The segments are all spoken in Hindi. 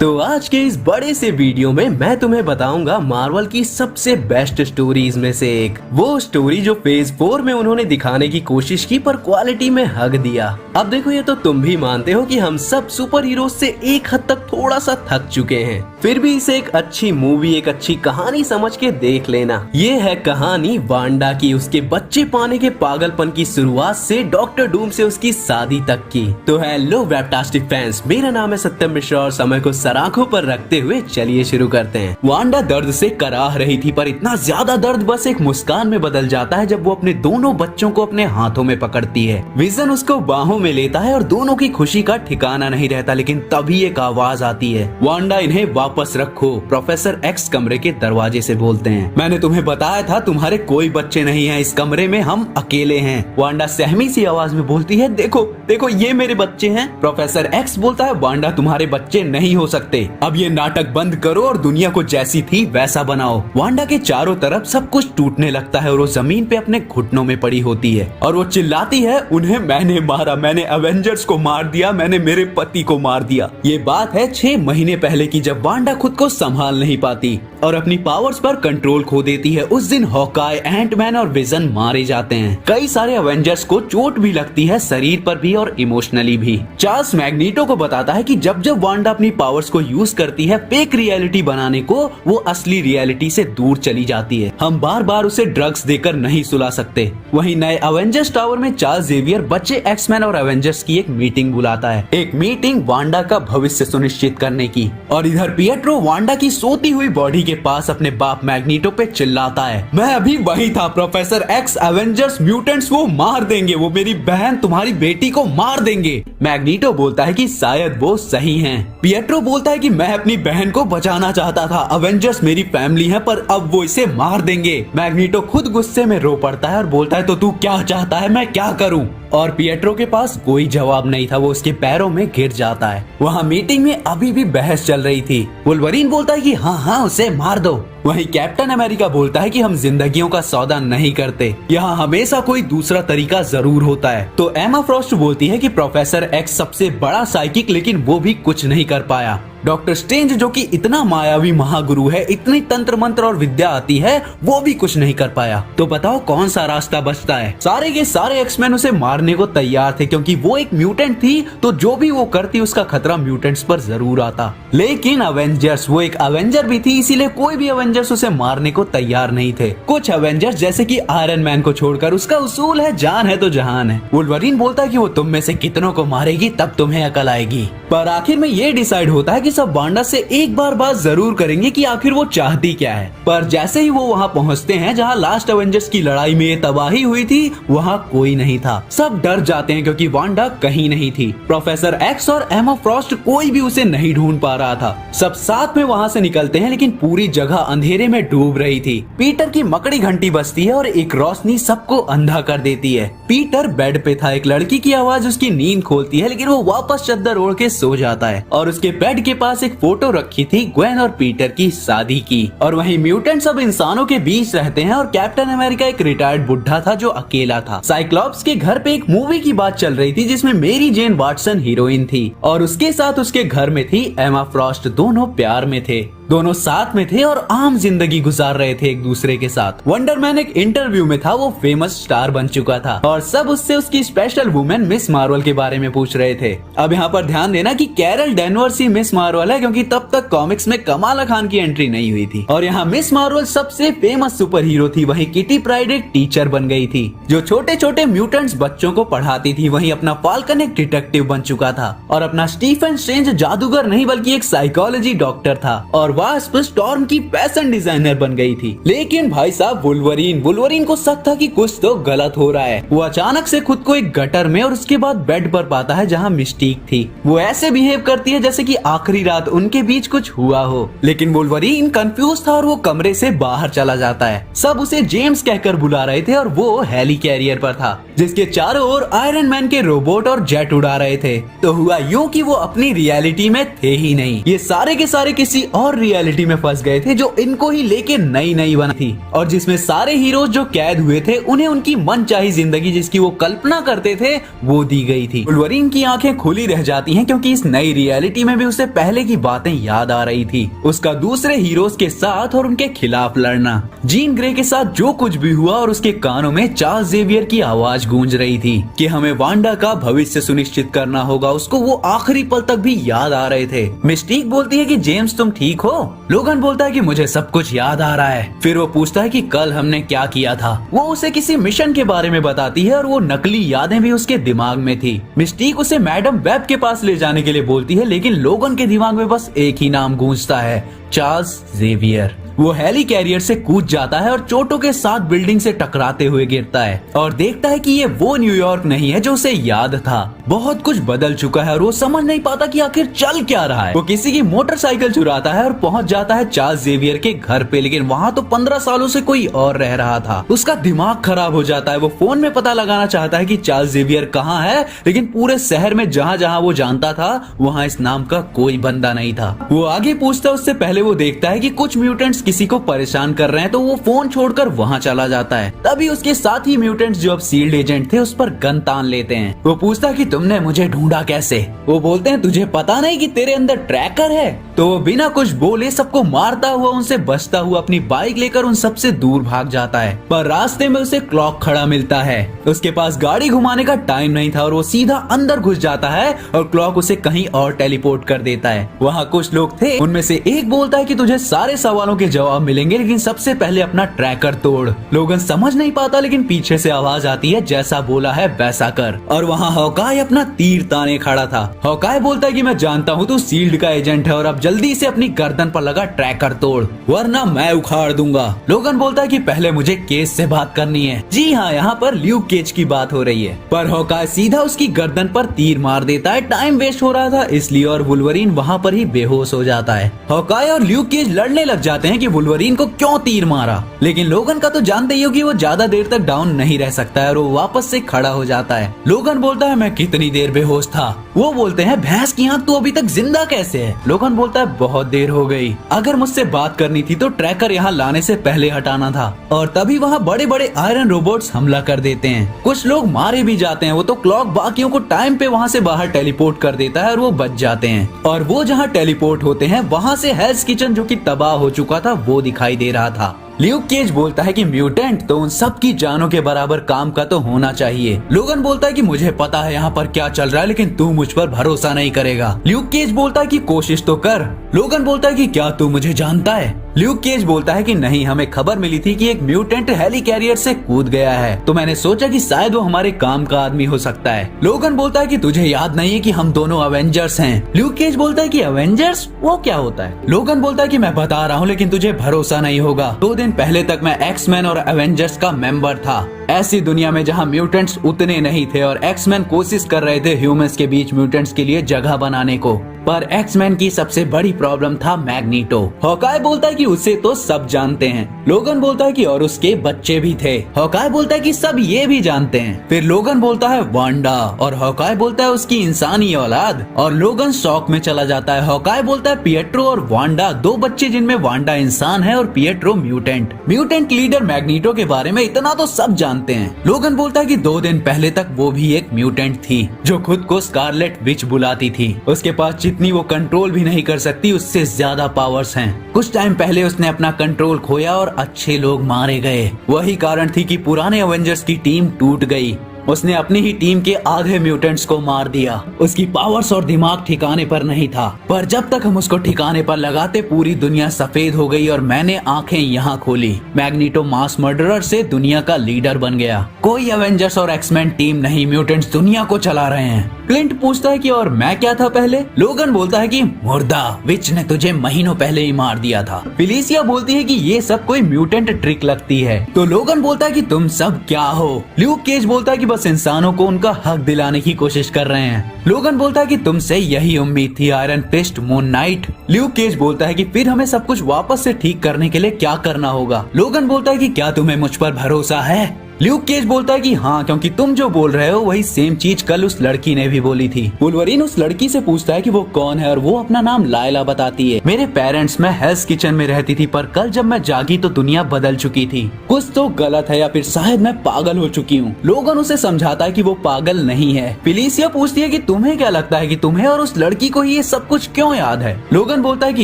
तो आज के इस बड़े से वीडियो में मैं तुम्हें बताऊंगा मार्वल की सबसे बेस्ट स्टोरीज में से एक, वो स्टोरी जो फेज 4 में उन्होंने दिखाने की कोशिश की पर क्वालिटी में हक दिया। अब देखो ये तो तुम भी मानते हो कि हम सब सुपर हीरो से एक हद तक थोड़ा सा थक चुके हैं, फिर भी इसे एक अच्छी मूवी, एक अच्छी कहानी समझ के देख लेना। ये है कहानी वांडा की, उसके बच्चे पाने के पागलपन की शुरुआत से डॉक्टर डूम से उसकी शादी तक की। तो हेलो वेबटास्टिक फैंस, मेरा नाम है सत्यम मिश्रा और समय को आंखों पर रखते हुए चलिए शुरू करते हैं। वांडा दर्द से कराह रही थी, पर इतना ज्यादा दर्द बस एक मुस्कान में बदल जाता है जब वो अपने दोनों बच्चों को अपने हाथों में पकड़ती है। विजन उसको बाहों में लेता है और दोनों की खुशी का ठिकाना नहीं रहता, लेकिन तभी एक आवाज आती है, वांडा इन्हें वापस रखो। प्रोफेसर एक्स कमरे के दरवाजे से बोलते हैं, मैंने तुम्हें बताया था तुम्हारे कोई बच्चे नहीं है, इस कमरे में हम अकेले हैं। वांडा सहमी सी आवाज में बोलती है, देखो देखो ये मेरे बच्चे हैं। प्रोफेसर एक्स बोलता है, वांडा तुम्हारे बच्चे नहीं हो सकते, अब ये नाटक बंद करो और दुनिया को जैसी थी वैसा बनाओ। वांडा के चारों तरफ सब कुछ टूटने लगता है और वो जमीन पे अपने घुटनों में पड़ी होती है और वो चिल्लाती है, उन्हें मैंने मारा, मैंने एवेंजर्स को मार दिया, मैंने मेरे पति को मार दिया। ये बात है 6 महीने पहले की, जब वांडा खुद को संभाल नहीं पाती और अपनी पावर्स पर कंट्रोल खो देती है। उस दिन हॉकाई, एंटमैन और विजन मारे जाते हैं। कई सारे एवेंजर्स को चोट भी लगती है, शरीर पर भी और इमोशनली भी। चार्ल्स मैग्नीटो को बताता है कि जब जब वांडा अपनी पावर्स को यूज करती है फेक रियलिटी बनाने को, वो असली रियलिटी से दूर चली जाती है। हम बार बार उसे ड्रग्स देकर नहीं सुला सकते। वहीं नए एवेंजर्स टावर में चार्ल्स जेवियर बच्चे एक्समैन और एवेंजर्स की एक मीटिंग बुलाता है, एक मीटिंग वांडा का भविष्य सुनिश्चित करने की। और इधर पिएट्रो वांडा की सोती हुई बॉडी के पास अपने बाप मैग्नीटो पे चिल्लाता है, मैं अभी वही था, प्रोफेसर एक्स, एवेंजर्स, म्यूटेंट्स वो मार देंगे, वो मेरी बहन तुम्हारी बेटी को मार देंगे। मैग्नीटो बोलता है कि शायद वो सही हैं। पिएट्रो बोलता है कि मैं अपनी बहन को बचाना चाहता था, एवेंजर्स मेरी फैमिली है, पर अब वो इसे मार देंगे। मैग्नीटो खुद गुस्से में रो पड़ता है और बोलता है, तो तू क्या चाहता है, मैं क्या करूं? और पिएट्रो के पास कोई जवाब नहीं था, वो उसके पैरों में गिर जाता है। वहाँ मीटिंग में अभी भी बहस चल रही थी। वुल्वरीन बोलता है कि हाँ हाँ उसे मार दो। वहीं कैप्टन अमेरिका बोलता है कि हम जिंदगियों का सौदा नहीं करते, यहाँ हमेशा कोई दूसरा तरीका जरूर होता है। तो एमा फ्रॉस्ट बोलती है कि प्रोफेसर एक्स सबसे बड़ा साइकिक, लेकिन वो भी कुछ नहीं कर पाया। डॉक्टर स्ट्रेंज जो कि इतना मायावी महागुरु है, इतनी तंत्र मंत्र और विद्या आती है, वो भी कुछ नहीं कर पाया। तो बताओ कौन सा रास्ता बचता है? सारे के सारे एक्समैन उसे मारने को तैयार थे, क्योंकि वो एक म्यूटेंट थी, तो जो भी वो करती उसका खतरा म्यूटेंट्स पर जरूर आता। लेकिन अवेंजर्स, वो एक अवेंजर भी थी, इसीलिए कोई भी अवेंजर्स उसे मारने को तैयार नहीं थे। कुछ अवेंजर्स जैसे कि आयरन मैन को छोड़कर, उसका उसूल है जान है तो जहान है। वुल्वरीन बोलता है कि वो तुम में से कितनों को मारेगी तब तुम्हें अकल आएगी। पर आखिर में ये डिसाइड होता है कि सब वांडा से एक बार बात जरूर करेंगे कि आखिर वो चाहती क्या है। पर जैसे ही वो वहाँ पहुँचते हैं जहाँ लास्ट एवेंजर्स की लड़ाई में तबाही हुई थी, वहाँ कोई नहीं था। सब डर जाते हैं क्योंकि वांडा कहीं नहीं थी। प्रोफेसर एक्स और एमा फ्रॉस्ट कोई भी उसे नहीं ढूंढ पा रहा था। सब साथ में वहाँ से निकलते हैं, लेकिन पूरी जगह अंधेरे में डूब रही थी। पीटर की मकड़ी घंटी बजती है और एक रोशनी सबको अंधा कर देती है। पीटर बेड पे था, एक लड़की की आवाज उसकी नींद खोलती है, लेकिन वो वापस चद्दर ओढ़ के सो जाता है और उसके बेड के पास एक फोटो रखी थी ग्वेन और पीटर की शादी की। और वहीं म्यूटेंट सब इंसानों के बीच रहते हैं और कैप्टन अमेरिका एक रिटायर्ड बुढ़ा था जो अकेला था। साइक्लॉप्स के घर पे एक मूवी की बात चल रही थी जिसमें मेरी जेन वाटसन हीरोइन थी और उसके साथ उसके घर में थी एमा फ्रॉस्ट। दोनों प्यार में थे, दोनों साथ में थे और आम जिंदगी गुजार रहे थे एक दूसरे के साथ। वंडरमैन एक इंटरव्यू में था, वो फेमस स्टार बन चुका था और सब उससे उसकी स्पेशल वुमेन मिस मार्वल के बारे में पूछ रहे थे। अब यहाँ पर ध्यान देना कि कैरल डेनवर्स ही मिस मार्वल है, क्योंकि तब तक कॉमिक्स में कमाला खान की एंट्री नहीं हुई थी। और यहाँ मिस मार्वल सबसे फेमस सुपर हीरो थी। वहीं किटी प्राइड एक टीचर बन गई थी जो छोटे छोटे म्यूटेंट्स बच्चों को पढ़ाती थी। वहीं अपना फाल्कन एक डिटेक्टिव बन चुका था और अपना स्टीफन स्ट्रेंज जादूगर नहीं बल्कि एक साइकोलॉजी डॉक्टर था और वास्प स्टॉर्म की फैशन डिजाइनर बन गई थी। लेकिन भाई साहब वुल्वरीन को शक था कि कुछ तो गलत हो रहा है। वो अचानक से खुद को एक गटर में और उसके बाद बेड पर पाता है जहाँ मिस्टीक थी। वो ऐसे बिहेव करती है जैसे कि आखिरी रात उनके बीच कुछ हुआ हो। लेकिन वुल्वरीन कंफ्यूज था और वो कमरे से बाहर चला जाता है। सब उसे जेम्स कहकर बुला रहे थे और वो हेली कैरियर पर था जिसके चारों ओर आयरन मैन के रोबोट और जेट उड़ा रहे थे। तो हुआ यूं कि वो अपनी रियलिटी में थे ही नहीं। ये सारे के सारे किसी और रियलिटी में फंस गए थे जो इनको ही लेके नई नई बना थी, और जिसमें सारे हीरोज जो कैद हुए थे उन्हें उनकी मनचाही जिंदगी जिसकी वो कल्पना करते थे वो दी गई थी। वुल्वरीन की आंखें खुली रह जाती हैं क्योंकि इस नई रियलिटी में भी उसे पहले की बातें याद आ रही थी, उसका दूसरे हीरोज के साथ और उनके खिलाफ लड़ना, जीन ग्रे के साथ जो कुछ भी हुआ, और उसके कानों में चार्ल्स जेवियर की आवाज गूंज रही थी कि हमें वांडा का भविष्य सुनिश्चित करना होगा। उसको वो आखिरी पल तक भी याद आ रहे थे। मिस्टीक बोलती है कि जेम्स तुम ठीक हो? लोगन बोलता है कि मुझे सब कुछ याद आ रहा है। फिर वो पूछता है कि कल हमने क्या किया था। वो उसे किसी मिशन के बारे में बताती है और वो नकली यादें भी उसके दिमाग में थी। मिस्टीक उसे मैडम वेब के पास ले जाने के लिए बोलती है, लेकिन लोगन के दिमाग में बस एक ही नाम गूंजता है, चार्ल्स जेवियर। वो हेली कैरियर से कूद जाता है और चोटों के साथ बिल्डिंग से टकराते हुए गिरता है और देखता है कि ये वो न्यूयॉर्क नहीं है जो उसे याद था। बहुत कुछ बदल चुका है और वो समझ नहीं पाता कि आखिर चल क्या रहा है। वो किसी की मोटरसाइकिल चुराता है और पहुंच जाता है चार्ल्स जेवियर के घर पे, लेकिन वहाँ तो 15 सालों से कोई और रह रहा था। उसका दिमाग खराब हो जाता है। वो फोन में पता लगाना चाहता है कि चार्ल्स जेवियर कहाँ है, लेकिन पूरे शहर में जहाँ जहाँ वो जानता था वहाँ इस नाम का कोई बंदा नहीं था। वो आगे पूछता है, उससे पहले वो देखता है कि कुछ म्यूटेंट्स किसी को परेशान कर रहे हैं, तो वो फोन छोड़कर वहाँ चला जाता है। तभी उसके साथ ही म्यूटेंट्स जो अब सील्ड एजेंट थे उस पर गन तान लेते हैं। वो पूछता है कि तुमने मुझे ढूंढा कैसे? वो बोलते हैं तुझे पता नहीं कि तेरे अंदर ट्रैकर है? तो वो बिना कुछ बोले सबको मारता हुआ उनसे बचता हुआ अपनी बाइक लेकर उन सबसे दूर भाग जाता है। पर रास्ते में उसे क्लॉक खड़ा मिलता है। उसके पास गाड़ी घुमाने का टाइम नहीं था और वो सीधा अंदर घुस जाता है और क्लॉक उसे कहीं और टेलीपोर्ट कर देता है। वहाँ कुछ लोग थे, उनमें से एक बोलता है कि तुझे सारे सवालों के जवाब मिलेंगे, लेकिन सबसे पहले अपना ट्रैकर तोड़। लोगन समझ नहीं पाता, लेकिन पीछे से आवाज आती है, जैसा बोला है वैसा कर। और वहाँ हॉकाय अपना तीर ताने खड़ा था। हॉकाय बोलता है कि मैं जानता हूँ तू सील्ड का एजेंट है और अब जल्दी से अपनी गर्दन पर लगा ट्रैकर तोड़, वरना मैं उखाड़ दूंगा। लोगन बोलता है कि पहले मुझे केस से बात करनी है। जी हाँ, यहाँ पर ल्यूक केज की बात हो रही है। पर हॉकाय सीधा उसकी गर्दन पर तीर मार देता है। टाइम वेस्ट हो रहा था इसलिए, और वुल्वरीन वहाँ पर ही बेहोश हो जाता है। हॉकाय और ल्यूक केज लड़ने लग जाते हैं कि वुल्वरीन को क्यों तीर मारा, लेकिन लोगन का तो जानते ही हो कि वो ज्यादा देर तक डाउन नहीं रह सकता है और वो वापस से खड़ा हो जाता है। लोगन बोलता है मैं कितनी देर बेहोश था? वो बोलते हैं भैंस की आंख, तू अभी तक जिंदा कैसे है? लोगन बोलता है बहुत देर हो गई। अगर मुझसे बात करनी थी तो ट्रैकर यहाँ लाने से पहले हटाना था। और तभी वहाँ बड़े बड़े आयरन रोबोट्स हमला कर देते हैं। कुछ लोग मारे भी जाते हैं। वो तो क्लॉक बाकियों को टाइम पे वहाँ से बाहर टेलीपोर्ट कर देता है और वो बच जाते हैं। और वो जहाँ टेलीपोर्ट होते हैं वहाँ से हेल्स किचन जो कि तबाह हो चुका था वो दिखाई दे रहा था। ल्यूक केज बोलता है कि म्यूटेंट तो उन सब की जानों के बराबर काम का तो होना चाहिए। लोगन बोलता है कि मुझे पता है यहाँ पर क्या चल रहा है, लेकिन तू मुझ पर भरोसा नहीं करेगा। ल्यूक केज बोलता है कि कोशिश तो कर। लोगन बोलता है कि क्या तू मुझे जानता है? ल्यूक केज बोलता है कि नहीं, हमें खबर मिली थी कि एक म्यूटेंट हेली कैरियर से कूद गया है, तो मैंने सोचा कि शायद वो हमारे काम का आदमी हो सकता है। लोगन बोलता है कि तुझे याद नहीं है कि हम दोनों अवेंजर्स हैं। ल्यूक केज बोलता है कि अवेंजर्स वो क्या होता है? लोगन बोलता है कि मैं बता रहा हूँ, लेकिन तुझे भरोसा नहीं होगा। 2 दिन पहले तक मैं एक्समैन और एवेंजर्स का मेंबर था, ऐसी दुनिया में जहाँ म्यूटेंट्स उतने नहीं थे और एक्समैन कोशिश कर रहे थे ह्यूमंस के बीच म्यूटेंट्स के लिए जगह बनाने को, पर एक्समैन की सबसे बड़ी प्रॉब्लम था मैग्नीटो। हॉकाय बोलता है कि उसे तो सब जानते हैं। लोगन बोलता है कि और उसके बच्चे भी थे। हॉकाय बोलता है कि सब ये भी जानते हैं। फिर लोगन बोलता है वांडा, और हॉकाय बोलता है उसकी इंसानी औलाद, और लोगन शॉक में चला जाता है। हॉकाय बोलता है पिएट्रो और वांडा 2 बच्चे जिनमें वांडा इंसान है और Pietro mutant. Mutant leader magneto के बारे में इतना तो सब जानते हैं। लोगन बोलता है कि 2 दिन पहले तक वो भी एक म्यूटेंट थी जो खुद को स्कारलेट विच बुलाती थी। उसके पास जितनी वो कंट्रोल भी नहीं कर सकती उससे ज्यादा पावर्स हैं। कुछ टाइम पहले उसने अपना कंट्रोल खोया और अच्छे लोग मारे गए। वही कारण थी कि पुराने एवेंजर्स की टीम टूट गई। उसने अपनी ही टीम के आधे म्यूटेंट्स को मार दिया। उसकी पावर्स और दिमाग ठिकाने पर नहीं था, पर जब तक हम उसको ठिकाने पर लगाते पूरी दुनिया सफेद हो गई और मैंने आंखें यहाँ खोली। मैग्नीटो मास मर्डरर से दुनिया का लीडर बन गया। कोई एवेंजर्स और एक्समैन टीम नहीं, म्यूटेंट्स दुनिया को चला रहे हैं। क्लिंट पूछता है कि और मैं क्या था पहले? लोगन बोलता है कि मुर्दा, विच ने तुझे महीनों पहले ही मार दिया था। फिलिसिया बोलती है कि ये सब कोई म्यूटेंट ट्रिक लगती है। तो लोगन बोलता है कि तुम सब क्या हो? ल्यूक केज बोलता है कि बस इंसानों को उनका हक दिलाने की कोशिश कर रहे हैं। लोगन बोलता है कि तुमसे यही उम्मीद थी Iron Fist, Moon Knight. Luke Cage बोलता है कि फिर हमें सब कुछ वापस से ठीक करने के लिए क्या करना होगा? लोगन बोलता है कि क्या तुम्हें मुझ पर भरोसा है? ल्यूक केज बोलता है कि हाँ, क्योंकि तुम जो बोल रहे हो वही सेम चीज कल उस लड़की ने भी बोली थी। वुल्वरीन उस लड़की से पूछता है कि वो कौन है और वो अपना नाम लायला बताती है। मेरे पेरेंट्स, मैं हेल्स किचन में रहती थी, पर कल जब मैं जागी तो दुनिया बदल चुकी थी। कुछ तो गलत है या फिर शायद मैं पागल हो चुकी हूँ। लोगन उसे समझाता है कि वो पागल नहीं है। फिलिसिया पूछती है कि तुम्हें क्या लगता है कि तुम्हें और उस लड़की को ये सब कुछ क्यों याद है। लोगन बोलता है कि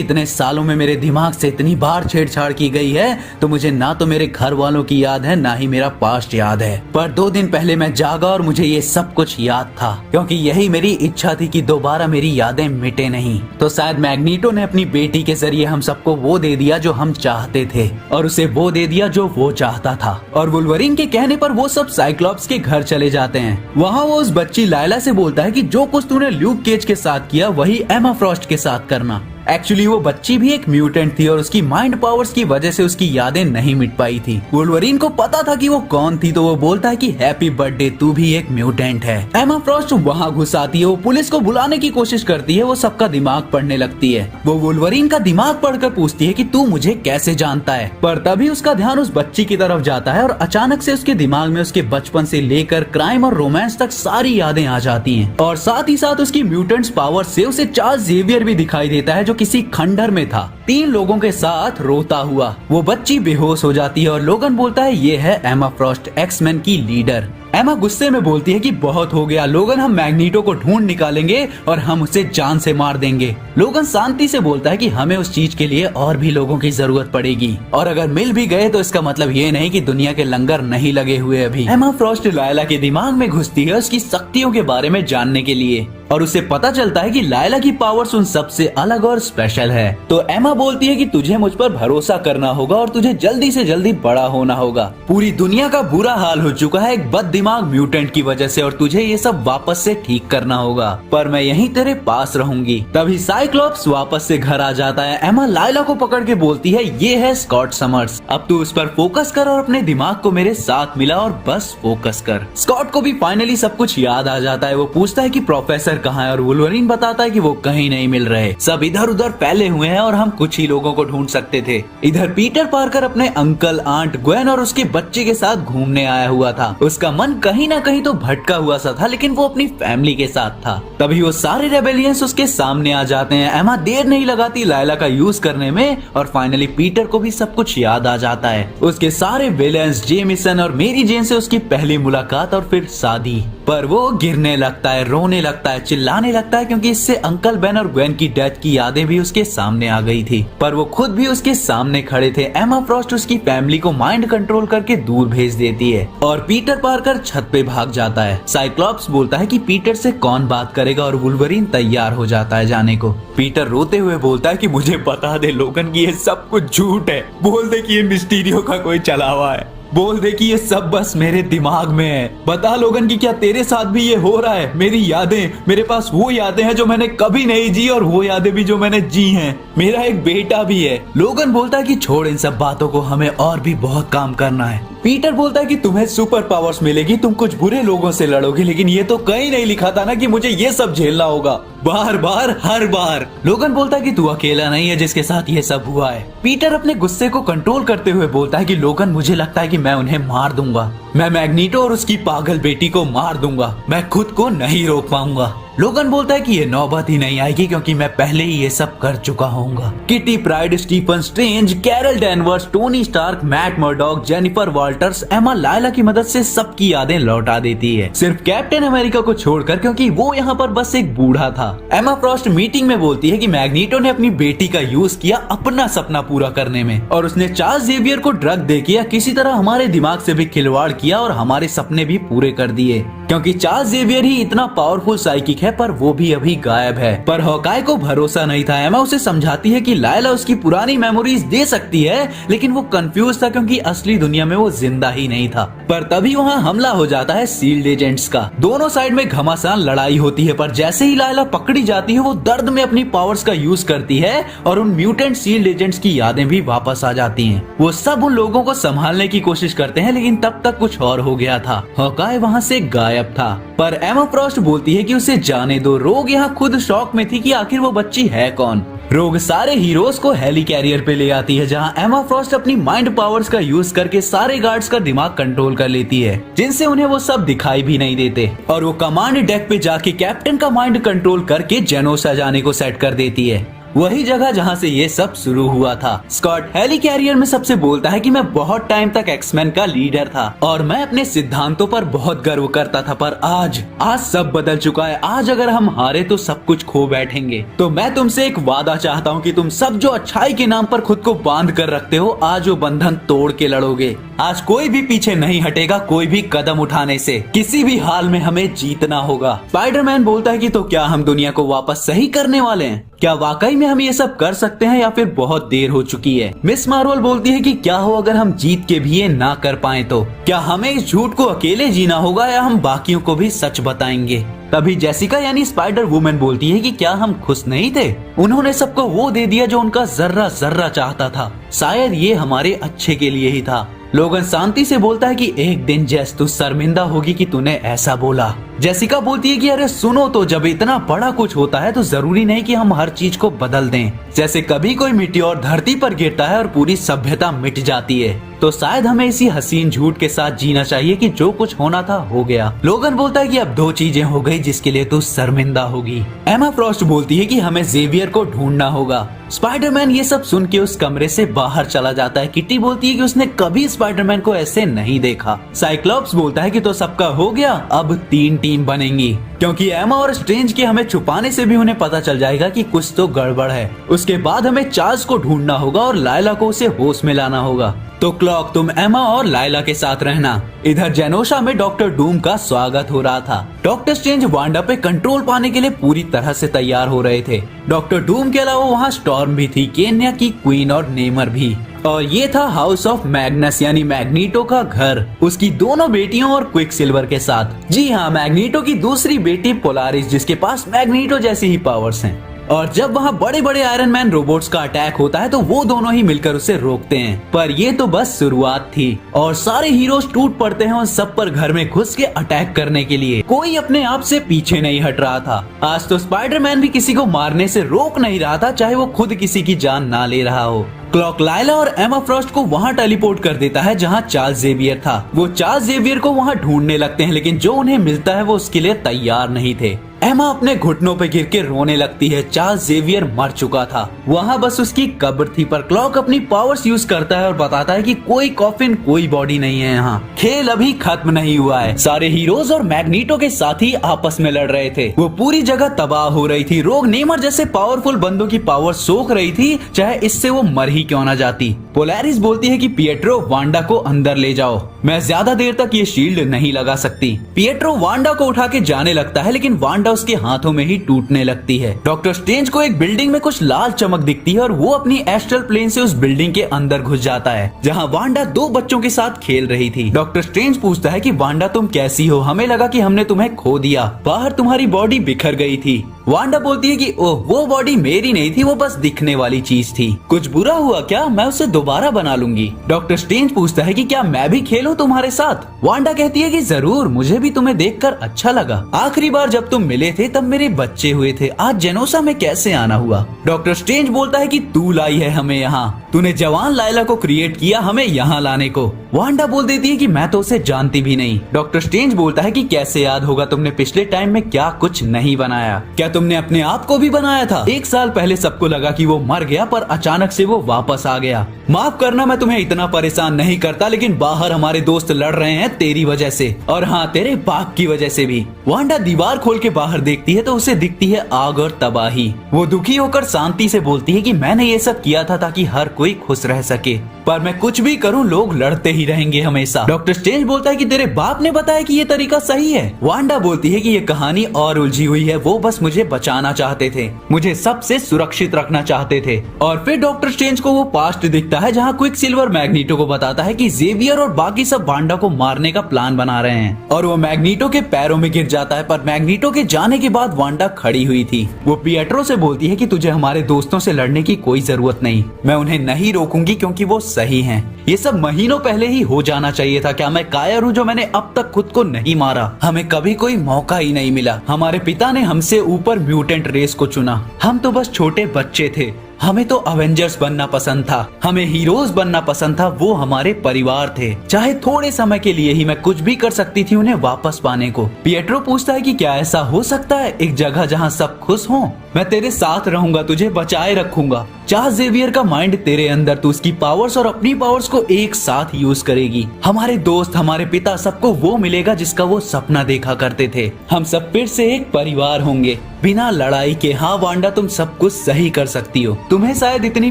इतने सालों में मेरे दिमाग से इतनी बार छेड़छाड़ की गई है तो मुझे ना तो मेरे घर वालों की याद है ना ही मेरा पास्ट याद है, पर 2 दिन पहले मैं जागा और मुझे ये सब कुछ याद था, क्योंकि यही मेरी इच्छा थी कि दोबारा मेरी यादें मिटे नहीं। तो शायद मैग्नीटो ने अपनी बेटी के जरिए हम सबको वो दे दिया जो हम चाहते थे और उसे वो दे दिया जो वो चाहता था। और वुल्वरीन के कहने पर वो सब साइक्लॉप्स के घर चले जाते हैं। वहाँ वो उस बच्ची लायला से बोलता है कि जो कुछ तूने ल्यूक केज के साथ किया वही एमा फ्रॉस्ट के साथ करना। एक्चुअली वो बच्ची भी एक म्यूटेंट थी और उसकी माइंड पावर्स की वजह से उसकी यादें नहीं मिट पाई थी। वुल्वरीन को पता था कि वो कौन थी, तो वो बोलता है कि हैप्पी बर्थडे, तू भी एक म्यूटेंट है। एमा फ्रॉस्ट वहाँ घुस आती है, वो पुलिस को बुलाने की कोशिश करती है, वो सबका दिमाग पढ़ने लगती है। वो वुल्वरीन का दिमाग पढ़कर पूछती है कि तू मुझे कैसे जानता है, पर तभी उसका ध्यान उस बच्ची की तरफ जाता है और अचानक से उसके दिमाग में उसके बचपन से लेकर क्राइम और रोमांस तक सारी यादें आ जाती हैं। और साथ ही साथ उसकी म्यूटेंट्स पावर से उसे चार्ल्स जेवियर भी दिखाई देता है जो किसी खंडर में था 3 लोगों के साथ रोता हुआ। वो बच्ची बेहोश हो जाती है और लोगन बोलता है ये है एमा फ्रॉस्ट, एक्समैन की लीडर। एमा गुस्से में बोलती है कि बहुत हो गया लोगन, हम मैग्नीटो को ढूंढ निकालेंगे और हम उसे जान से मार देंगे। लोगन शांति से बोलता है कि हमें उस चीज के लिए और भी लोगों की जरूरत पड़ेगी और अगर मिल भी गए तो इसका मतलब ये नहीं कि दुनिया के लंगर नहीं लगे हुए अभी। एमा फ्रॉस्ट लायला के दिमाग में घुसती है उसकी शक्तियों के बारे में जानने के लिए और उसे पता चलता है कि लायला की पावर्स उन सबसे अलग और स्पेशल है। तो एमा बोलती है कि तुझे मुझ पर भरोसा करना होगा और तुझे जल्दी से जल्दी बड़ा होना होगा। पूरी दुनिया का बुरा हाल हो चुका है एक बद दिमाग म्यूटेंट की वजह से और तुझे ये सब वापस से ठीक करना होगा, पर मैं यहीं तेरे पास रहूंगी। तभी साइक्लॉप्स वापस से घर आ जाता है। एमा लायला को पकड़ के बोलती है ये है स्कॉट समर्स, अब तू उस पर फोकस कर और अपने दिमाग को मेरे साथ मिला और बस फोकस कर। स्कॉट को भी फाइनली सब कुछ याद आ जाता है। वो पूछता है कि प्रोफेसर कहाँ है और वुल्वरीन बताता है कि वो कहीं नहीं मिल रहे, सब इधर उधर फैले हुए हैं और हम कुछ ही लोगों को ढूंढ सकते थे। इधर पीटर पार्कर अपने अंकल, आंट, ग्वेन और उसके बच्चे के साथ घूमने आया हुआ था। उसका मन कहीं ना कहीं तो भटका हुआ सा था, लेकिन वो अपनी फैमिली के साथ था। तभी वो सारे रेबेलियंस उसके सामने आ जाते हैं। एमा देर नहीं लगाती लायला का यूज करने में और फाइनली पीटर को भी सब कुछ याद आ जाता है। उसके सारे विलेंस, जेमिसन और मेरी जेन से उसकी पहली मुलाकात और फिर शादी। पर वो गिरने लगता है, रोने लगता है, चिल्लाने लगता है क्योंकि इससे अंकल, बेन और ग्वेन की डेथ की यादें भी उसके सामने आ गई थी। पर वो खुद भी उसके सामने खड़े थे। एमा फ्रॉस्ट उसकी फैमिली को माइंड कंट्रोल करके दूर भेज देती है और पीटर पार्कर छत पे भाग जाता है। साइक्लॉप्स बोलता है कि पीटर से कौन बात करेगा और वुल्वरीन तैयार हो जाता है जाने को। पीटर रोते हुए बोलता है कि मुझे बता दे लोगन कि ये सब कुछ झूठ है, बोल दे कि ये मिस्टीरियो का कोई चला हुआ है, बोल दे कि ये सब बस मेरे दिमाग में है। बता लोगन कि क्या तेरे साथ भी ये हो रहा है। मेरी यादें, मेरे पास वो यादें हैं जो मैंने कभी नहीं जी और वो यादें भी जो मैंने जी हैं। मेरा एक बेटा भी है। लोगन बोलता है कि छोड़ इन सब बातों को, हमें और भी बहुत काम करना है। पीटर बोलता है कि तुम्हें सुपर पावर्स मिलेगी, तुम कुछ बुरे लोगों से लड़ोगे, लेकिन ये तो कहीं नहीं लिखा था ना कि मुझे ये सब झेलना होगा बार बार हर बार। लोगन बोलता है कि तू अकेला नहीं है जिसके साथ ये सब हुआ है। पीटर अपने गुस्से को कंट्रोल करते हुए बोलता है कि लोगन मुझे लगता है कि मैं उन्हें मार दूंगा, मैं मैग्नीटो और उसकी पागल बेटी को मार दूंगा, मैं खुद को नहीं रोक पाऊंगा। लोगन बोलता है कि ये नौबत ही नहीं आएगी क्योंकि मैं पहले ही ये सब कर चुका हूँगा। Kitty Pride, Stephen Strange, Carol Danvers, Tony Stark, Matt Murdock, Jennifer Walters Emma Layla की मदद से सबकी यादें लौटा देती है, सिर्फ कैप्टन अमेरिका को छोड़कर क्योंकि वो यहाँ पर बस एक बूढ़ा था। एमा फ्रॉस्ट मीटिंग में बोलती है कि मैग्नीटो ने अपनी बेटी का यूज किया अपना सपना पूरा करने में और उसने चार्ल्स जेवियर को ड्रग दे के या किसी तरह हमारे दिमाग से भी खिलवाड़ किया और हमारे सपने भी पूरे कर दिए, क्योंकि चार्ल्स जेवियर ही इतना पावरफुल साइकिक है पर वो भी अभी गायब है। पर हॉकाई को भरोसा नहीं था। एमा उसे समझाती है कि लायला उसकी पुरानी मेमोरीज दे सकती है, लेकिन वो कंफ्यूज था क्योंकि असली दुनिया में वो जिंदा ही नहीं था। पर तभी वहाँ हमला हो जाता है सील्ड एजेंट्स का। दोनों साइड में घमासान लड़ाई होती है, पर जैसे ही लायला पकड़ी जाती है वो दर्द में अपनी पावर्स का यूज करती है और उन म्यूटेंट सील्ड एजेंट्स की यादें भी वापस आ जाती हैं। वो सब उन लोगों को संभालने की कोशिश करते हैं, लेकिन तब तक कुछ और हो गया था। हॉकाई वहाँ से गायब था। पर एमा फ्रॉस्ट बोलती है कि उसे जाने दो। रोग यहाँ खुद शॉक में थी कि आखिर वो बच्ची है कौन। रोग सारे हीरोज को हेली कैरियर पे ले आती है, जहां एमा फ्रॉस्ट अपनी माइंड पावर्स का यूज करके सारे गार्ड्स का दिमाग कंट्रोल कर लेती है, जिनसे उन्हें वो सब दिखाई भी नहीं देते, और वो कमांड डेक पे जाके कैप्टन का माइंड कंट्रोल करके जेनोसा जाने को सेट कर देती है, वही जगह जहां से ये सब शुरू हुआ था। स्कॉट हेली कैरियर में सबसे बोलता है कि मैं बहुत टाइम तक एक्समैन का लीडर था और मैं अपने सिद्धांतों पर बहुत गर्व करता था, पर आज सब बदल चुका है। आज अगर हम हारे तो सब कुछ खो बैठेंगे। तो मैं तुमसे एक वादा चाहता हूँ कि तुम सब जो अच्छाई के नाम पर खुद को बांध कर रखते हो, आज वो बंधन तोड़ के लड़ोगे। आज कोई भी पीछे नहीं हटेगा, कोई भी कदम उठाने से। किसी भी हाल में हमें जीतना होगा। स्पाइडरमैन बोलता है कि तो क्या हम दुनिया को वापस सही करने वाले हैं? क्या वाकई में हम ये सब कर सकते हैं या फिर बहुत देर हो चुकी है? मिस मार्वल बोलती है कि क्या हो अगर हम जीत के भी ये ना कर पाए तो? क्या हमें इस झूठ को अकेले जीना होगा या हम बाकियों को भी सच बताएंगे? तभी जेसिका यानी स्पाइडर वुमन बोलती है कि क्या हम खुश नहीं थे? उन्होंने सबको वो दे दिया जो उनका जर्रा जर्रा चाहता था। शायद ये हमारे अच्छे के लिए ही था। लोगन शांति से बोलता है कि एक दिन जेस तू शर्मिंदा होगी कि तूने ऐसा बोला। जेसिका बोलती है कि अरे सुनो तो, जब इतना बड़ा कुछ होता है तो जरूरी नहीं कि हम हर चीज को बदल दें। जैसे कभी कोई मिट्योर धरती पर गिरता है और पूरी सभ्यता मिट जाती है, तो शायद हमें इसी हसीन झूठ के साथ जीना चाहिए कि जो कुछ होना था हो गया। लोगन बोलता है कि अब 2 चीजें हो गई जिसके लिए तू शर्मिंदा होगी। एमा फ्रॉस्ट बोलती है कि हमें जेवियर को ढूंढना होगा। स्पाइडरमैन ये सब सुन के उस कमरे से बाहर चला जाता है। किटी बोलती है कि उसने कभी स्पाइडरमैन को ऐसे नहीं देखा। साइक्लॉप्स बोलता है कि तो सबका हो गया, अब 3 टीम बनेंगी, क्योंकि एमा और स्ट्रेंज के हमें छुपाने से भी उन्हें पता चल जाएगा कि कुछ तो गड़बड़ है। उसके बाद हमें चार्ल्स को ढूंढना होगा और लायला को उसे होश में लाना होगा। तो क्लॉक, तुम एमा और लायला के साथ रहना। इधर जेनोसा में डॉक्टर डूम का स्वागत हो रहा था। डॉक्टर स्ट्रेंज वांडा पे कंट्रोल पाने के लिए पूरी तरह से तैयार हो रहे थे। डॉक्टर डूम के अलावा वहाँ स्टॉर्म भी थी, केन्या की क्वीन और नेमर भी। और ये था हाउस ऑफ मैग्नस यानी मैग्नीटो का घर, उसकी दोनों बेटियों और क्विक सिल्वर के साथ। जी हाँ, मैग्नीटो की दूसरी बेटी पोलारिस, जिसके पास मैग्नीटो जैसी ही पावर्स हैं। और जब वहाँ बड़े बड़े आयरन मैन रोबोट्स का अटैक होता है तो वो दोनों ही मिलकर उसे रोकते हैं। पर ये तो बस शुरुआत थी और सारे हीरोज टूट पड़ते हैं और सब पर घर में घुस के अटैक करने के लिए। कोई अपने आप से पीछे नहीं हट रहा था। आज तो स्पाइडरमैन भी किसी को मारने से रोक नहीं रहा था, चाहे वो खुद किसी की जान ना ले रहा हो। क्लॉक लायला और एमा फ्रॉस्ट को वहाँ टेलीपोर्ट कर देता है जहाँ चार्ल्स जेवियर था। वो चार्ल्स जेवियर को वहाँ ढूंढने लगते हैं, लेकिन जो उन्हें मिलता है वो उसके लिए तैयार नहीं थे। एमा अपने घुटनों पे गिर के रोने लगती है। चार्ल्स जेवियर मर चुका था, वहाँ बस उसकी कब्र थी। पर क्लॉक अपनी पावर्स यूज करता है और बताता है कि कोई कॉफिन, कोई बॉडी नहीं है यहाँ। खेल अभी खत्म नहीं हुआ है। सारे हीरोज और मैग्नीटो के साथी आपस में लड़ रहे थे। वो पूरी जगह तबाह हो रही थी। रोग नेमर जैसे पावरफुल बंदों की पावर सोख रही थी, चाहे इससे वो मर ही क्यों ना जाती। पोलैरिस बोलती है कि पिएट्रो, वांडा को अंदर ले जाओ, मैं ज्यादा देर तक ये शील्ड नहीं लगा सकती। पिएट्रो वांडा को उठा के जाने लगता है, लेकिन वांडा उसके हाथों में ही टूटने लगती है। डॉक्टर स्ट्रेंज को एक बिल्डिंग में कुछ लाल चमक दिखती है और वो अपनी एस्ट्रल प्लेन से उस बिल्डिंग के अंदर घुस जाता है, जहाँ वांडा 2 बच्चों के साथ खेल रही थी। डॉक्टर स्ट्रेंज पूछता है कि वांडा तुम कैसी हो? हमें लगा कि हमने तुम्हें खो दिया, बाहर तुम्हारी बॉडी बिखर गई थी। वांडा बोलती है कि ओह, वो बॉडी मेरी नहीं थी, वो बस दिखने वाली चीज थी। कुछ बुरा हुआ क्या? मैं उसे दोबारा बना लूंगी। डॉक्टर स्ट्रेंज पूछता है कि क्या मैं भी खेलूं तुम्हारे साथ? वांडा कहती है कि जरूर, मुझे भी तुम्हें देखकर अच्छा लगा। आखिरी बार जब तुम मिले थे तब मेरे बच्चे हुए थे, आज जेनोसा में कैसे आना हुआ? डॉक्टर स्ट्रेंज बोलता है कि तू लाई है हमें यहाँ, तूने जवान लायला को क्रिएट किया हमें यहाँ लाने को। वांडा बोल देती है कि मैं तो उसे जानती भी नहीं। डॉक्टर स्ट्रेंज बोलता है कि कैसे याद होगा, तुमने पिछले टाइम में क्या कुछ नहीं बनाया? क्या तुमने अपने आप को भी बनाया था? 1 साल पहले सबको लगा कि वो मर गया, पर अचानक से वो वापस आ गया। माफ करना मैं तुम्हें इतना परेशान नहीं करता, लेकिन बाहर हमारे दोस्त लड़ रहे हैं तेरी वजह से, और हाँ, तेरे बाप की वजह से भी। वांडा दीवार खोल के बाहर देखती है तो उसे दिखती है आग और तबाही। वो दुखी होकर शांति से बोलती है कि मैंने ये सब किया था ताकि हर कोई खुश रह सके, पर मैं कुछ भी करूं लोग लड़ते ही रहेंगे हमेशा। डॉक्टर स्ट्रेंज बोलता है कि तेरे बाप ने बताया कि ये तरीका सही है। वांडा बोलती है कि ये कहानी और उलझी हुई है, वो बस मुझे बचाना चाहते थे, मुझे सबसे सुरक्षित रखना चाहते थे। और फिर डॉक्टर स्ट्रेंज को वो पास्ट दिखता है जहाँ क्विक सिल्वर मैग्नीटो को बताता है कि जेवियर और बाकी सब वांडा को मारने का प्लान बना रहे हैं, और वो मैग्नीटो के पैरों में गिर जाता है। पर मैग्नीटो के जाने के बाद वांडा खड़ी हुई थी। वो पिएट्रो से बोलती है कि तुझे हमारे दोस्तों से लड़ने की कोई जरूरत नहीं, मैं उन्हें नहीं रोकूंगी क्योंकि वो सही हैं। ये सब महीनों पहले ही हो जाना चाहिए था। क्या मैं कायर हूँ जो मैंने अब तक खुद को नहीं मारा? हमें कभी कोई मौका ही नहीं मिला। हमारे पिता ने हमसे ऊपर ऊपर म्यूटेंट रेस को चुना। हम तो बस छोटे बच्चे थे, हमें तो अवेंजर्स बनना पसंद था, हमें हीरोज बनना पसंद था, वो हमारे परिवार थे। चाहे थोड़े समय के लिए ही मैं कुछ भी कर सकती थी उन्हें वापस पाने को। पिएट्रो पूछता है कि क्या ऐसा हो सकता है, एक जगह जहाँ सब खुश हों? मैं तेरे साथ रहूंगा, तुझे बचाए रखूंगा। चार्ल्स जेवियर का माइंड तेरे अंदर, तू उसकी पावर्स और अपनी पावर्स को एक साथ यूज करेगी। हमारे दोस्त, हमारे पिता, सबको वो मिलेगा जिसका वो सपना देखा करते थे। हम सब फिर से एक परिवार होंगे, बिना लड़ाई के। हाँ वांडा, तुम सब कुछ सही कर सकती हो। तुम्हें शायद इतनी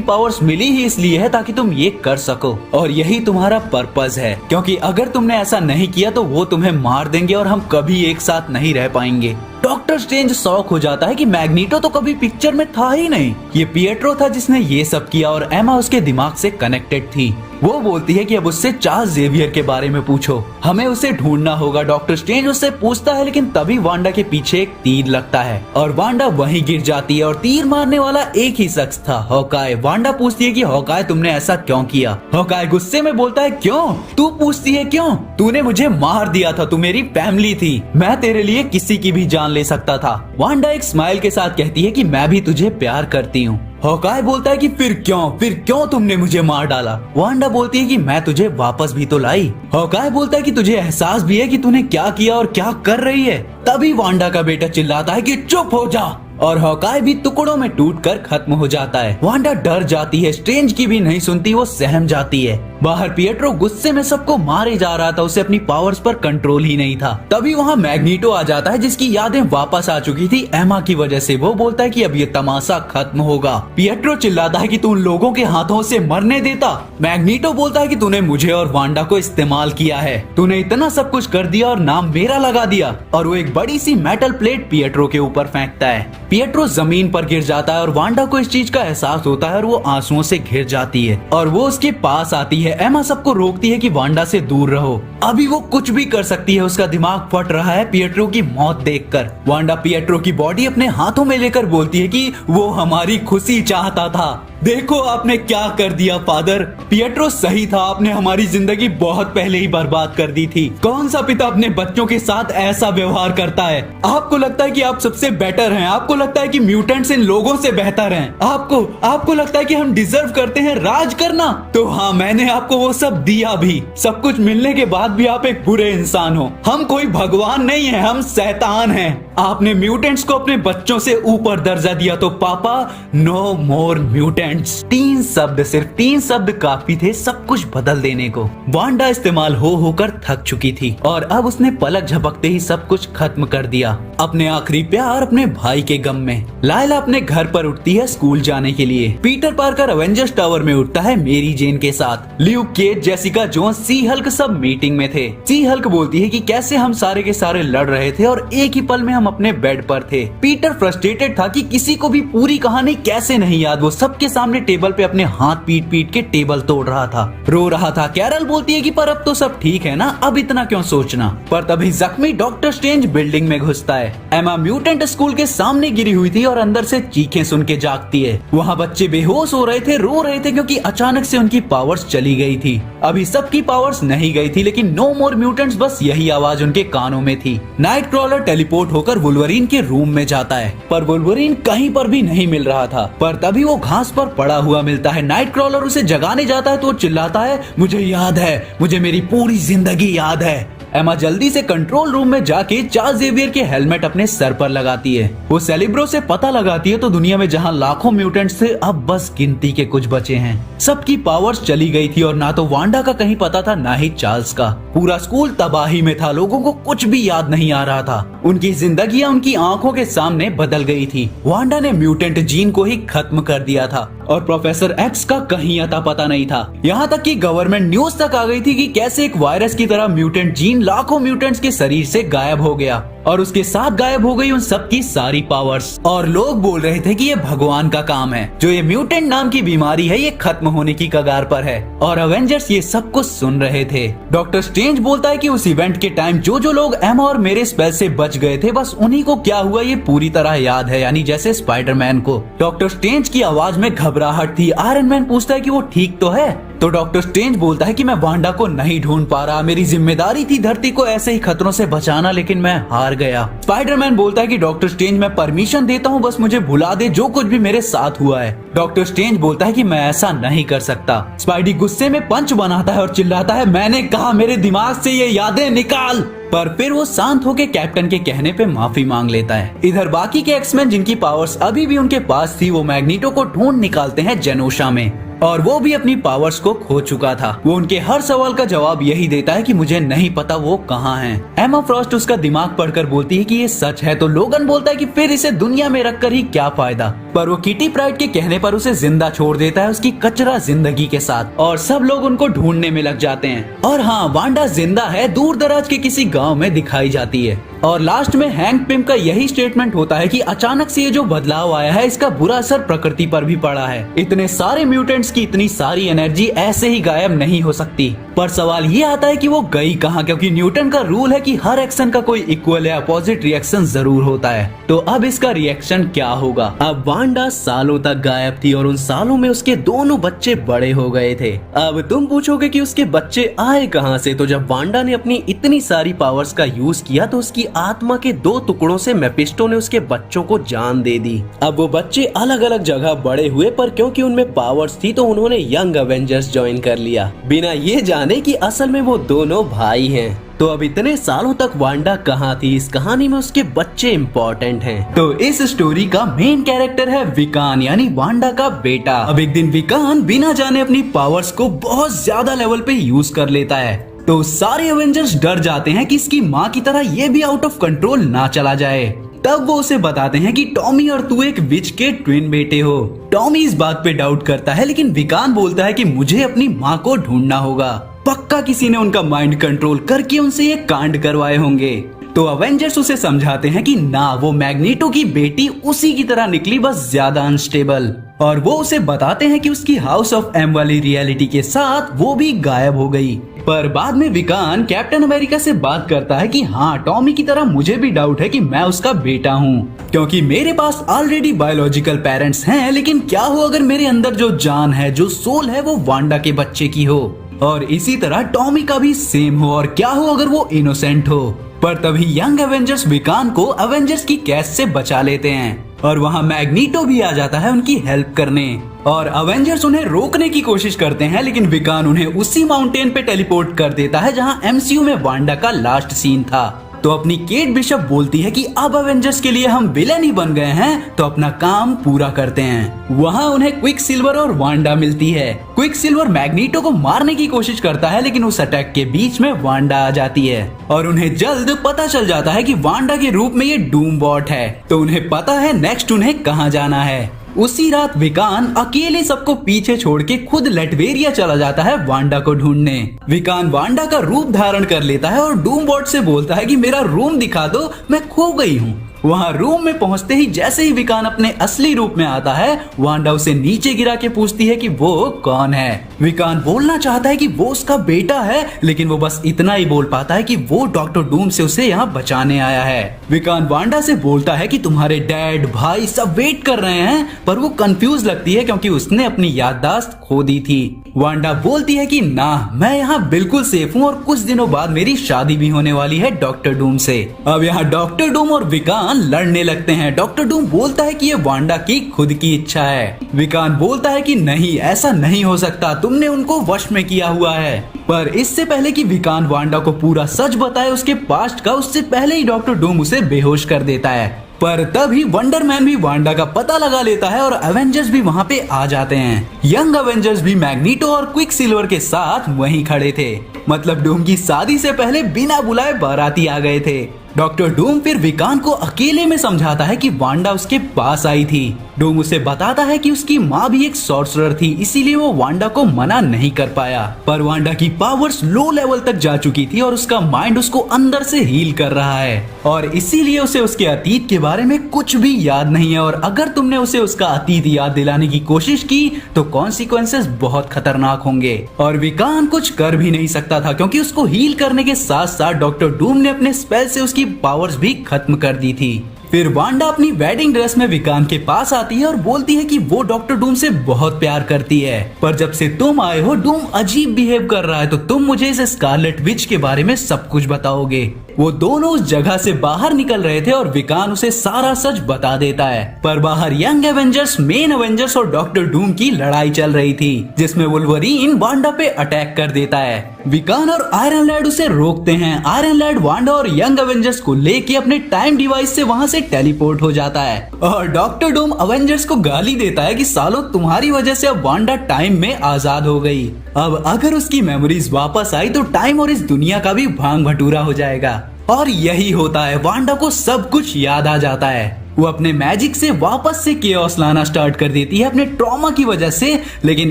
पावर्स मिली ही इसलिए है ताकि तुम ये कर सको, और यही तुम्हारा पर्पस है। क्योंकि अगर तुमने ऐसा नहीं किया तो वो तुम्हें मार देंगे और हम कभी एक साथ नहीं रह पाएंगे। डॉक्टर स्ट्रेंज शॉक हो जाता है कि मैग्नीटो तो कभी पिक्चर में था ही नहीं। ये पिएट्रो था जिसने ये सब किया और एमा उसके दिमाग से कनेक्टेड थी। वो बोलती है कि अब उससे चार्ल्स जेवियर के बारे में पूछो, हमें उसे ढूंढना होगा। डॉक्टर स्ट्रेंज उससे पूछता है, लेकिन तभी वांडा के पीछे एक तीर लगता है और वांडा वहीं गिर जाती है। और तीर मारने वाला एक ही शख्स था, हॉकाय। वांडा पूछती है कि हॉकाय तुमने ऐसा क्यों किया? हॉकाय गुस्से में बोलता है, क्यों? तू पूछती है क्यों? तूने मुझे मार दिया था, तू मेरी फैमिली थी, मैं तेरे लिए किसी की भी जान ले सकता था। वांडा एक स्माइल के साथ कहती है कि मैं भी तुझे प्यार करती हूँ। हॉकाय बोलता है कि फिर क्यों तुमने मुझे मार डाला? वांडा बोलती है कि मैं तुझे वापस भी तो लाई। हॉकाय बोलता है कि तुझे एहसास भी है कि तूने क्या किया और क्या कर रही है? तभी वांडा का बेटा चिल्लाता है कि चुप हो जा, और हॉकाय भी टुकड़ों में टूटकर खत्म हो जाता है। वांडा डर जाती है, स्ट्रेंज की भी नहीं सुनती, वो सहम जाती है। बाहर पिएट्रो गुस्से में सबको मारे जा रहा था, उसे अपनी पावर्स पर कंट्रोल ही नहीं था। तभी वहाँ मैग्नीटो आ जाता है जिसकी यादें वापस आ चुकी थी एमा की वजह से। वो बोलता है कि अब ये तमाशा खत्म होगा। पिएट्रो चिल्लाता है कि तू उन लोगों के हाथों से मरने देता? मैग्नीटो बोलता है कि तूने मुझे और वांडा को इस्तेमाल किया है, तूने इतना सब कुछ कर दिया और नाम मेरा लगा दिया। और वो एक बड़ी सी मेटल प्लेट पिएट्रो के ऊपर फेंकता है। पिएट्रो जमीन पर गिर जाता है और वांडा को इस चीज का एहसास होता है और वो आंसुओं से घिर जाती है और वो उसके पास आती है। एमा सबको रोकती है कि वांडा से दूर रहो, अभी वो कुछ भी कर सकती है। उसका दिमाग फट रहा है पिएट्रो की मौत देखकर। वांडा पिएट्रो की बॉडी अपने हाथों में लेकर बोलती है कि वो हमारी खुशी चाहता था, देखो आपने क्या कर दिया फादर। पिएट्रो सही था, आपने हमारी जिंदगी बहुत पहले ही बर्बाद कर दी थी। कौन सा पिता अपने बच्चों के साथ ऐसा व्यवहार करता है? आपको लगता है कि आप सबसे बेटर हैं, आपको लगता है कि म्यूटेंट्स इन लोगों से बेहतर हैं, आपको लगता है कि हम डिजर्व करते हैं राज करना? तो हाँ, मैंने आपको वो सब दिया भी। सब कुछ मिलने के बाद भी आप एक बुरे इंसान हो। हम कोई भगवान नहीं है, हम शैतान हैं। आपने म्यूटेंट्स को अपने बच्चों से ऊपर दर्जा दिया, तो पापा नो मोर म्यूटेंट्स। सिर्फ तीन शब्द काफी थे सब कुछ बदल देने को। वांडा इस्तेमाल हो होकर थक चुकी थी और अब उसने पलक झपकते ही सब कुछ खत्म कर दिया। अपने आखिरी प्यार अपने भाई के गम में लायला अपने घर पर उठती है स्कूल जाने के लिए। पीटर पार्कर अवेंजर्स टावर में उठता है मेरी जेन के साथ। ल्यूक केज, जेसिका जोन्स, सी हल्क सब मीटिंग में थे। सी हल्क बोलती है कि कैसे हम सारे के सारे लड़ रहे थे और एक ही पल में हम अपने बेड पर थे। पीटर फ्रस्ट्रेटेड था कि किसी को भी पूरी कहानी कैसे नहीं याद। वो सबके सामने टेबल पे अपने हाथ पीट पीट के टेबल तोड़ रहा था, रो रहा था। कैरल बोलती है कि पर अब तो सब ठीक है ना, अब इतना क्यों सोचना? पर तभी जख्मी डॉक्टर स्ट्रेंज बिल्डिंग में घुसता है। एमा म्यूटेंट स्कूल के सामने गिरी हुई थी और अंदर से चीखें सुन के जागती है। वहाँ बच्चे बेहोश हो रहे थे, रो रहे थे क्योंकि अचानक से उनकी पावर्स चली गई थी। अभी सबकी पावर्स नहीं गई थी, लेकिन नो मोर म्यूटेंट्स, बस यही आवाज उनके कानों में थी। नाइट क्रॉलर टेलीपोर्ट होकर वुल्वरीन के रूम में जाता है, पर वुल्वरीन कहीं पर भी नहीं मिल रहा था। पर तभी वो घास पर पड़ा हुआ मिलता है। नाइट क्रॉलर उसे जगाने जाता है तो वो चिल्लाता है, मुझे याद है, मुझे मेरी पूरी जिंदगी याद है। एमा जल्दी से कंट्रोल रूम में जाके चार्ल्स जेवियर के हेलमेट अपने सर पर लगाती है। वो सेलिब्रो से पता लगाती है तो दुनिया में जहाँ लाखों म्यूटेंट्स थे, अब बस गिनती के कुछ बचे हैं। सबकी पावर्स चली गई थी और ना तो वांडा का कहीं पता था, ना ही चार्ल्स का। पूरा स्कूल तबाही में था, लोगों को कुछ भी याद नहीं आ रहा था। उनकी जिंदगियां उनकी आंखों के सामने बदल गई थी। वांडा ने म्यूटेंट जीन को ही खत्म कर दिया था और प्रोफेसर एक्स का कहीं अता पता नहीं था। यहाँ तक कि गवर्नमेंट न्यूज तक आ गई थी कि कैसे एक वायरस की तरह म्यूटेंट जीन लाखों म्यूटेंट्स के शरीर से गायब हो गया और उसके साथ गायब हो गई उन सबकी सारी पावर्स। और लोग बोल रहे थे कि ये भगवान का काम है, जो ये म्यूटेंट नाम की बीमारी है ये खत्म होने की कगार पर है। और अवेंजर्स ये सब कुछ सुन रहे थे। डॉक्टर स्ट्रेंज बोलता है कि उस इवेंट के टाइम जो लोग एमा और मेरे स्पेल से बच गए थे, बस उन्हीं को क्या हुआ ये पूरी तरह याद है, यानी जैसे स्पाइडरमैन को। डॉक्टर स्ट्रेंज की आवाज में घबराहट थी। आयरन मैन पूछता है कि वो ठीक तो है? तो डॉक्टर स्ट्रेंज बोलता है कि मैं वांडा को नहीं ढूंढ पा रहा, मेरी जिम्मेदारी थी धरती को ऐसे ही खतरों से बचाना, लेकिन मैं हार गया। स्पाइडरमैन बोलता है कि डॉक्टर स्ट्रेंज मैं परमिशन देता हूँ, बस मुझे भुला दे जो कुछ भी मेरे साथ हुआ है। डॉक्टर स्ट्रेंज बोलता है कि मैं ऐसा नहीं कर सकता। स्पाइडी गुस्से में पंच बनाता है और चिल्लाता है, मैंने कहा मेरे दिमाग से ये यादें निकाल। पर फिर वो शांत होकर कैप्टन के कहने पे माफी मांग लेता है। इधर बाकी के एक्समैन जिनकी पावर्स अभी भी उनके पास थी, वो मैग्नीटो को ढूंढ निकालते हैं जेनोशा में, और वो भी अपनी पावर्स को खो चुका था। वो उनके हर सवाल का जवाब यही देता है कि मुझे नहीं पता वो कहाँ हैं। एमा फ्रॉस्ट उसका दिमाग पढ़कर बोलती है कि ये सच है, तो लोगन बोलता है कि फिर इसे दुनिया में रखकर ही क्या फायदा। पर वो किटी प्राइड के कहने पर उसे जिंदा छोड़ देता है उसकी कचरा जिंदगी के साथ, और सब लोग उनको ढूंढने में लग जाते हैं। और हाँ, वांडा जिंदा है, दूर दराज के किसी गाँव में दिखाई जाती है। और लास्ट में हैंक पिम का यही स्टेटमेंट होता है कि अचानक से ये जो बदलाव आया है, इसका बुरा असर प्रकृति पर भी पड़ा है। इतने सारे म्यूटेंट्स की इतनी सारी एनर्जी ऐसे ही गायब नहीं हो सकती। पर सवाल ये आता है कि वो गई कहाँ, क्योंकि न्यूटन का रूल है कि हर एक्शन का कोई इक्वल या अपोजिट रिएक्शन जरूर होता है। तो अब इसका रिएक्शन क्या होगा? अब वांडा सालों तक गायब थी और उन सालों में उसके दोनों बच्चे बड़े हो गए थे। अब तुम पूछोगे कि उसके बच्चे आए कहाँ से? तो जब वांडा ने अपनी इतनी सारी पावर्स का यूज किया तो उसकी आत्मा के 2 टुकड़ों से मेफिस्टो ने उसके बच्चों को जान दे दी। अब वो बच्चे अलग अलग जगह बड़े हुए, पर क्योंकि उनमें पावर्स थी तो उन्होंने यंग एवेंजर्स ज्वाइन कर लिया, बिना ये जाने कि असल में वो दोनों भाई हैं। तो अब इतने सालों तक वांडा कहाँ थी? इस कहानी में उसके बच्चे इम्पोर्टेंट हैं। तो इस स्टोरी का मेन कैरेक्टर है विकान, यानी वांडा का बेटा। अब एक दिन विकान बिना जाने अपनी पावर्स को बहुत ज्यादा लेवल पे यूज कर लेता है, तो सारे एवेंजर्स डर जाते हैं कि इसकी माँ की तरह ये भी आउट ऑफ कंट्रोल ना चला जाए। तब वो उसे बताते हैं कि टॉमी और तू एक विच के ट्विन बेटे हो। टॉमी इस बात पे डाउट करता है, लेकिन विकान बोलता है कि मुझे अपनी माँ को ढूंढना होगा, पक्का किसी ने उनका माइंड कंट्रोल करके उनसे ये कांड करवाए होंगे। तो अवेंजर्स उसे समझाते हैं कि ना, वो मैग्नीटो की बेटी उसी की तरह निकली, बस ज्यादा अनस्टेबल। और वो उसे बताते हैं कि उसकी हाउस ऑफ एम वाली रियलिटी के साथ वो भी गायब हो गई। पर बाद में विकान कैप्टन अमेरिका से बात करता है कि हाँ, टॉमी की तरह मुझे भी डाउट है कि मैं उसका बेटा हूँ, क्योंकि मेरे पास ऑलरेडी बायोलॉजिकल पेरेंट्स हैं। लेकिन क्या हो अगर मेरे अंदर जो जान है, जो सोल है, वो वांडा के बच्चे की हो, और इसी तरह टॉमी का भी सेम हो, और क्या हो अगर वो इनोसेंट हो। पर तभी यंग एवेंजर्स विकान को एवेंजर्स की कैच से बचा लेते हैं, और वहाँ मैग्नीटो भी आ जाता है उनकी हेल्प करने। और एवेंजर्स उन्हें रोकने की कोशिश करते हैं, लेकिन विकान उन्हें उसी माउंटेन पे टेलीपोर्ट कर देता है जहाँ एमसीयू में वांडा का लास्ट सीन था। तो अपनी केट बिशप बोलती है कि अब एवेंजर्स के लिए हम विलेन ही बन गए हैं, तो अपना काम पूरा करते हैं। वहाँ उन्हें क्विक सिल्वर और वांडा मिलती है। क्विक सिल्वर मैग्नीटो को मारने की कोशिश करता है, लेकिन उस अटैक के बीच में वांडा आ जाती है, और उन्हें जल्द पता चल जाता है कि वांडा के रूप में ये डूम बॉट है। तो उन्हें पता है नेक्स्ट उन्हें कहाँ जाना है। उसी रात विकान अकेले सबको पीछे छोड़ के खुद लटवेरिया चला जाता है वांडा को ढूंढने। विकान वांडा का रूप धारण कर लेता है और डूम बॉट से बोलता है कि मेरा रूम दिखा दो, मैं खो गई हूँ। वहाँ रूम में पहुँचते ही जैसे ही विकान अपने असली रूप में आता है, वांडा उसे नीचे गिरा के पूछती है कि वो कौन है। विकान बोलना चाहता है कि वो उसका बेटा है, लेकिन वो बस इतना ही बोल पाता है कि वो डॉक्टर डूम से उसे यहाँ बचाने आया है। विकान वांडा से बोलता है कि तुम्हारे डैड, भाई सब वेट कर रहे हैं, पर वो कंफ्यूज लगती है क्योंकि उसने अपनी याददाश्त खो दी थी। वांडा बोलती है कि ना, मैं यहाँ बिल्कुल सेफ हूँ, और कुछ दिनों बाद मेरी शादी भी होने वाली है डॉक्टर डूम से। अब यहाँ डॉक्टर डूम और विकान लड़ने लगते हैं। डॉक्टर डूम बोलता है कि ये वांडा की खुद की इच्छा है। विकान बोलता है कि नहीं, ऐसा नहीं हो सकता, तुमने उनको वश में किया हुआ है। पर इससे पहले कि विकान वांडा को पूरा सच बताए उसके पास्ट का, उससे पहले ही डॉक्टर डूम उसे बेहोश कर देता है। पर तभी वंडरमैन भी वांडा का पता लगा लेता है और एवेंजर्स भी वहाँ पे आ जाते हैं। यंग एवेंजर्स भी मैग्नीटो और क्विक सिल्वर के साथ वहीं खड़े थे, मतलब डूम की शादी से पहले बिना बुलाए बाराती आ गए थे। डॉक्टर डूम फिर विकान को अकेले में समझाता है कि वांडा उसके पास आई थी। डूम उसे बताता है कि उसकी माँ भी एक सॉर्सरर थी, इसीलिए वो वांडा को मना नहीं कर पाया। पर वांडा की पावर्स लो लेवल तक जा चुकी थी और उसका माइंड उसको अंदर से हील कर रहा है, और इसीलिए उसे उसके अतीत के बारे में कुछ भी याद नहीं है। और अगर तुमने उसे उसका अतीत याद दिलाने की कोशिश की तो कॉन्सिक्वेंसेस बहुत खतरनाक होंगे। और विकान कुछ कर भी नहीं सकता था, क्योंकि उसको हील करने के साथ साथ डॉक्टर डूम ने अपने स्पेल से उसकी पावर्स भी खत्म कर दी थी। फिर वांडा अपनी वेडिंग ड्रेस में विकान के पास आती है और बोलती है कि वो डॉक्टर डूम से बहुत प्यार करती है, पर जब से तुम आए हो डूम अजीब बिहेव कर रहा है, तो तुम मुझे इस स्कारलेट विच के बारे में सब कुछ बताओगे। वो दोनों उस जगह से बाहर निकल रहे थे और विकान उसे सारा सच बता देता है। पर बाहर यंग एवेंजर्स, मेन एवेंजर्स और डॉक्टर डूम की लड़ाई चल रही थी, जिसमें वुल्वरीन वांडा पे अटैक कर देता है। विकान और आयरन लैड उसे रोकते हैं। आयरन लैड वांडा और यंग एवेंजर्स को लेके अपने टाइम डिवाइस से वहां से टेलीपोर्ट हो जाता है और डॉक्टर डूम एवेंजर्स को गाली देता है कि सालों तुम्हारी वजह से अब वांडा टाइम में आजाद हो गई। अब अगर उसकी मेमोरीज वापस आई तो टाइम और इस दुनिया का भी भांग भटूरा हो जाएगा। और यही होता है, वांडा को सब कुछ याद आ जाता है। वो अपने मैजिक से वापस से केओस लाना स्टार्ट कर देती है अपने ट्रॉमा की वजह से, लेकिन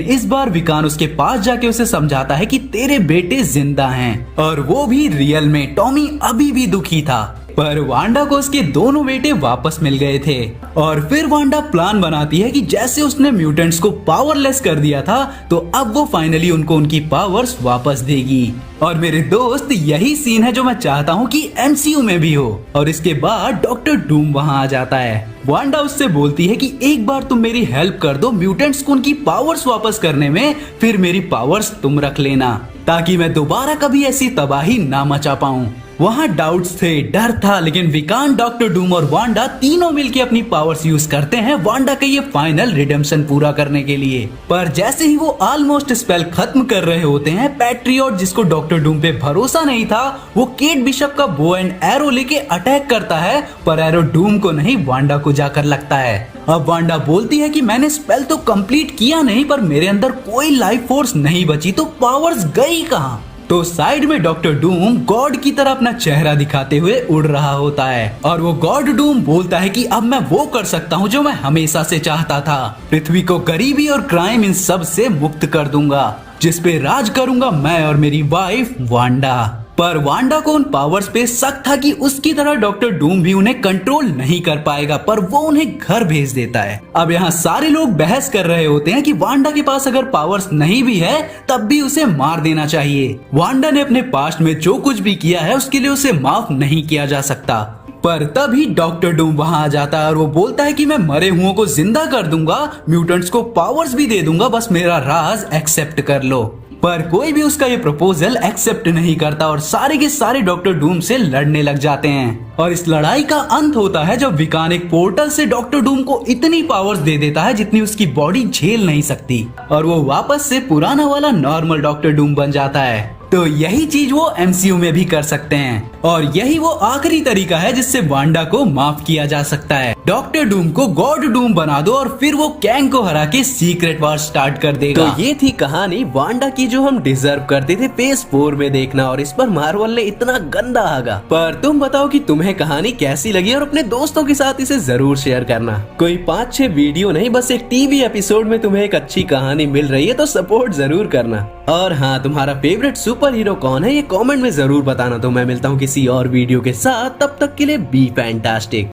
इस बार विकान उसके पास जाके उसे समझाता है कि तेरे बेटे जिंदा हैं और वो भी रियल में। टॉमी अभी भी दुखी था, पर वांडा को उसके दोनों बेटे वापस मिल गए थे। और फिर वांडा प्लान बनाती है कि जैसे उसने म्यूटेंट्स को पावरलेस कर दिया था, तो अब वो फाइनली उनको उनकी पावर्स वापस देगी। और मेरे दोस्त, यही सीन है जो मैं चाहता हूँ कि एमसीयू में भी हो। और इसके बाद डॉक्टर डूम वहाँ आ जाता है। वांडा उससे बोलती है कि एक बार तुम मेरी हेल्प कर दो म्यूटेंट्स को उनकी पावर्स वापस करने में, फिर मेरी पावर्स तुम रख लेना, ताकि मैं दोबारा कभी ऐसी तबाही ना मचा पाऊं। वहाँ डाउट्स थे, डर था, लेकिन विकान, डॉक्टर डूम और वांडा तीनों मिलकर अपनी पावर्स यूज करते हैं वांडा का ये फाइनल रिडेम्पशन पूरा करने के लिए। पर जैसे ही वो ऑलमोस्ट स्पेल खत्म कर रहे होते हैं, पैट्रियट, जिसको डॉक्टर डूम पे भरोसा नहीं था, वो केट बिशप का बो एंड एरो लेके अटैक करता है, पर एरो डूम को नहीं वांडा को जाकर लगता है। अब वांडा बोलती है कि मैंने स्पेल तो कंप्लीट किया नहीं, पर मेरे अंदर कोई लाइफ फोर्स नहीं बची, तो पावर्स गई कहाँ? तो साइड में डॉक्टर डूम गॉड की तरह अपना चेहरा दिखाते हुए उड़ रहा होता है और वो गॉड डूम बोलता है कि अब मैं वो कर सकता हूँ जो मैं हमेशा से चाहता था, पृथ्वी को गरीबी और क्राइम इन सब से मुक्त कर दूंगा, जिस पे राज करूंगा मैं और मेरी वाइफ वांडा। पर वांडा को उन पावर्स पे शक था कि उसकी तरह डॉक्टर डूम भी उन्हें कंट्रोल नहीं कर पाएगा, पर वो उन्हें घर भेज देता है। अब यहाँ सारे लोग बहस कर रहे होते हैं कि वांडा के पास अगर पावर्स नहीं भी है तब भी उसे मार देना चाहिए। वांडा ने अपने पास्ट में जो कुछ भी किया है उसके लिए उसे माफ नहीं किया जा सकता। पर तभी डॉक्टर डूम वहाँ आ जाता है और वो बोलता है कि मैं मरे हुओं को जिंदा कर दूंगा, म्यूटेंट्स को पावर्स भी दे दूंगा, बस मेरा राज एक्सेप्ट कर लो। पर कोई भी उसका ये प्रपोजल एक्सेप्ट नहीं करता और सारे के सारे डॉक्टर डूम से लड़ने लग जाते हैं। और इस लड़ाई का अंत होता है जब विकान एक पोर्टल से डॉक्टर डूम को इतनी पावर्स दे देता है जितनी उसकी बॉडी झेल नहीं सकती, और वो वापस से पुराना वाला नॉर्मल डॉक्टर डूम बन जाता है। तो यही चीज वो एमसीयू में भी कर सकते हैं, और यही वो आखिरी तरीका है जिससे वांडा को माफ किया जा सकता है। डॉक्टर डूम को गॉड डूम बना दो और फिर वो कैंग को हरा के सीक्रेट वॉर स्टार्ट कर देगा। तो ये थी कहानी वांडा की जो हम डिजर्व करते थे फेज 4 में देखना, और इस पर मार्वल ने इतना गंदा आगा। पर तुम बताओ कि तुम्हें कहानी कैसी लगी, और अपने दोस्तों के साथ इसे जरूर शेयर करना। कोई 5-6 वीडियो नहीं, बस एक टीवी एपिसोड में तुम्हें एक अच्छी कहानी मिल रही है तो सपोर्ट जरूर करना। और हाँ, तुम्हारा फेवरेट सुपर हीरो कौन है ये कमेंट में जरूर बताना। तो मैं मिलता हूँ किसी और वीडियो के साथ, तब तक के लिए बी फैंटास्टिक।